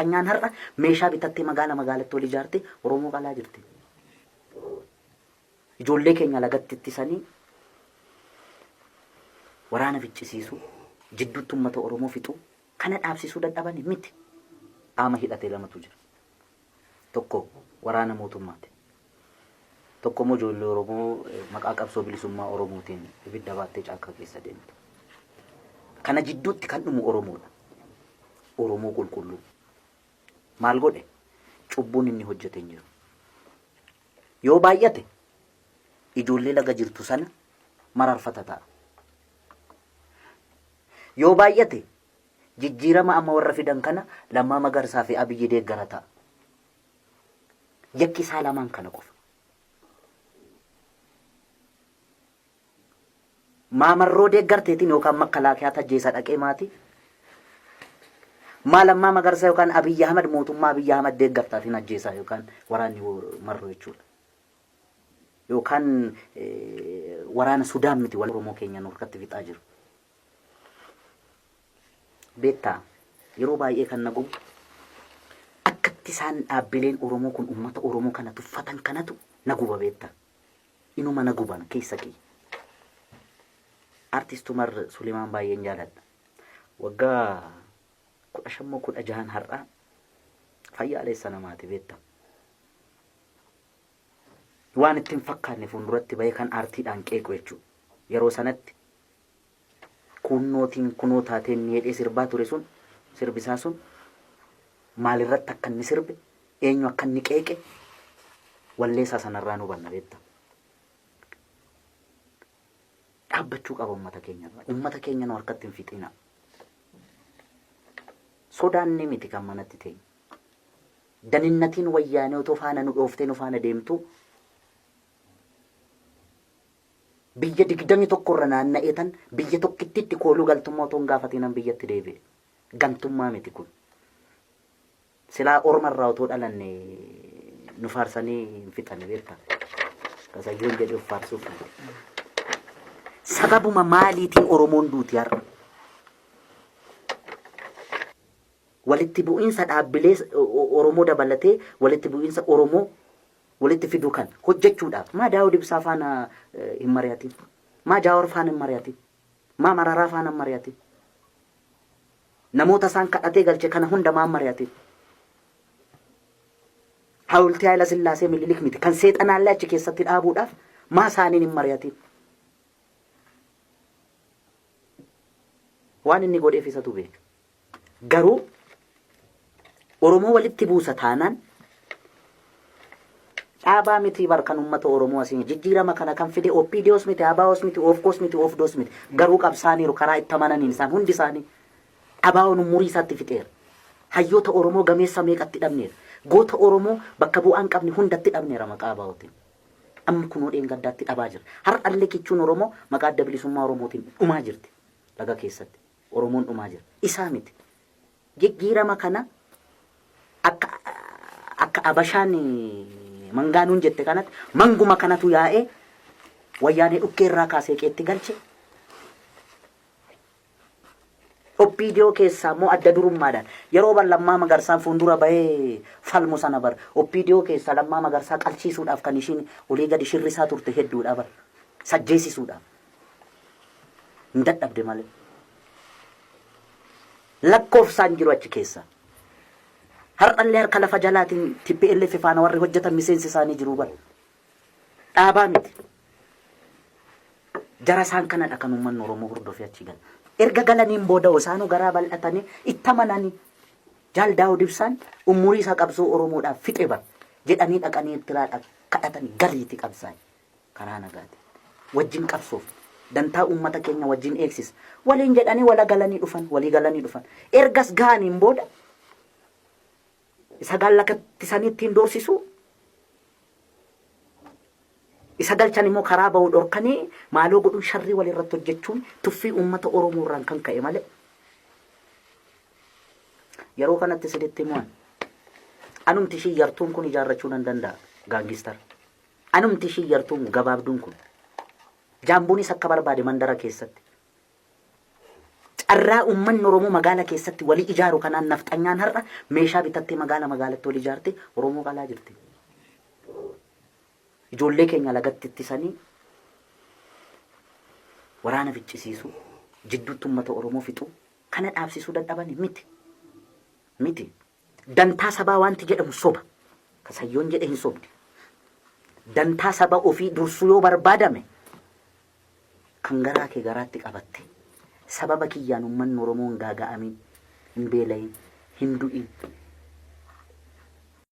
mucaanyaan har'a meeshaa bitattee magaalatti wal ijaarte Oromoo qalaa jirti. Ijoollee keenya lagatti ittisanii waraana ficcisiisuu jidduutti uummata Oromoo fixuu kana dhaabsisuu dadhaban miti. Qaama hidhatee lamatu jira. Tokko waraana mootummaati. Tokko immoo ijoollee Oromoo maqaa qabsoo bilisummaa Oromootiin ibidda baattee caakkaa keessa deemtu. Kana jidduutti kan dhumu Oromoodha. Oromoo qulqulluu. Maal godhe? Cubbuun inni hojjete hin jiru. Yoo baay'ate ijoollee laga jirtu sana mararfata ta'a. Yoo baay'ate jijjiirama amma warra fidan kana Lammaa Magarsaa fi Abiyyi deeggara ta'a. Yakki isaa lamaan kana qofa. Maamarroo deeggarteetiin yookaan makalaakiyaa tajjeessa dhaqee maatii. Lammaa Magarsaa yookaan Abiyyi Ahmad mootummaa Abiyyi Ahmad deeggartaatiin ajjeesaa yookaan waraanni marroo jechuudha. Yookaan waraana Sudaan miti wal Oromoo keenya nurkatti fixaa jiru. Beektaa yeroo baay'ee kan nagu akkatti isaan dhaabbileen Oromoo kun uummata Oromoo kana tuffatan kanatu naguba beektaa. Inuma naguban keessa kee. Artist Umar Suleemaan baay'een jaaladha. Waggaa 15 har'aa fayyaalessa namaati beektaa. Waan ittiin fakkaanne fuulduratti bahee kan aartiidhaan qeequ jechuudha. Yeroo sanatti kunoo taateen hidhee sirbaa ture sun sirbisaa sun maalirratti akka inni sirbe eenyu akka inni qeeqe walleessaa sanarraa nu hubanna beektaa. Dhaabbachuu qaba uummata keenyarraa. Uummata keenya nu harkatti hin fixina. Sodaanni miti kan manatti teenye. Daninnatiin wayyaanee otoo faana nu dhooftee nu faana deemtu biyya 21 irra naanna'eetan biyya tokkittitti kooluu galtummaa otoo hin gaafatiinan biyyatti deebi'e. Gantummaa miti kun. Silaa ormarraa otoo dhalanne nu faarsanii hin fixanne beektaa. Kasayyoon jedhee of faarsuuf. Sababuma maaliitiin Oromoon duuti har'a? Walitti bu'iinsa dhaabbilee Oromoo dabalatee walitti bu'iinsa Oromoo walitti fiduu kan hojjechuudhaaf maa Daawud Ibsaa faana hin mari'atin, maa Jaawar faana hin mari'atin, maa Mararaa faana hin mari'atin, namoota isaan kadhatee galche kana hunda maa hin mari'atin. Hawultii Haayila Sillaasee Minilik miti kan seexanaallee achi keessatti dhaabuudhaaf maa isaaniin hin mari'atin. Waan inni godheef isatu beeka. Garuu Oromoo walitti buusa taanaan dhaabaa miti barkan uummata Oromoo asiin jijjiirama kana kan fide OPDOs miti, ABOs miti, OFCOs miti, OFDOs miti. Garuu qabsaaniiru karaa itti amananiin isaan hundi isaanii ABO'n umurii isaatti fixeera. Hayyoota Oromoo gameessa meeqatti dhabneera. Goota Oromoo bakka bu'aan qabne hundatti dhabneera maqaa ABO'tiin. Amma kunoo dheengaddaatti dhabaa jira. Har'allee kichuun Oromoo maqaa adda bilisummaa Oromootiin dhumaa jirti laga keessatti. Oromoon dhumaa jira. Isaa miti. Jijjiirama kana akka Abashaan mangaanuun jette kanatti manguma kanatu yaa'ee wayyaanee dhukkee irraa kaasee qeetti galche. OPDO keessaa immoo adda durummaadhaan yeroo Lammaa Magarsaan fuuldura bahee falmu sana bar OPDO keessaa Lammaa Magarsaa qalchiisuudhaaf kan ishiin olii gadi shirrisaa turte hedduudha bar sajjeesisuudhaaf. Hin dadhabde malee. Lakkoofsaan jiru achi keessa. Har'allee harka lafa jalaatiin TPLF faana warri hojjetan miseensi isaanii jiru bara. Dhaabaa miti. Jara isaan kanadha kan uummanni Oromoo hordofee achi gala. Erga galaniin booda isaanuu garaa bal'atanii itti amananii Jaal Daawud Ibsaan umurii isaa qabsoo Oromoodhaaf fixe bara jedhanii dhaqanii ittiraadhaaf kadhatanii galiitti qabsaa'e karaa nagaati. Wajjin qabsoof dantaa uummata keenya wajjin eegsis waliin jedhanii walii galanii dhufan. Ergas gaaniin booda isa gaallakatti isaanii ittiin doorsisu isa galchan immoo karaa bahuu dhorkanii maaloo godhuun sharrii walirratti hojjechuun tuffii uummata Oromoo irraan kan ka'e malee. Yeroo kanatti siditti immoo anumti shiyyartuun kun ijaarrachuu nan danda'a gaangistar. Anumti shiyyartuun gabaabduun kun jaambuunis akka barbaade mandara keessatti carraa uummanni Oromoo magaala keessatti walii ijaaru kanaan nafxanyaan har'a meeshaa bitattee magaalatti walii ijaarte Oromoo qalaa jirti. Ijoollee keenya lagatti ittisanii waraana ficcisiisu jidduutti uummata Oromoo fixu kana dhaabsisuu dadhabani miti. Dantaa sabaa wanti jedhamu soba. Kasayyoon jedhe hin sobne. Dantaa saba ofii dursuu yoo barbaadame kan garaa kee garaatti qabatte sababa kiyyaan uummanni Oromoo hin gaaga'amin, hin beelayin, hin du'in,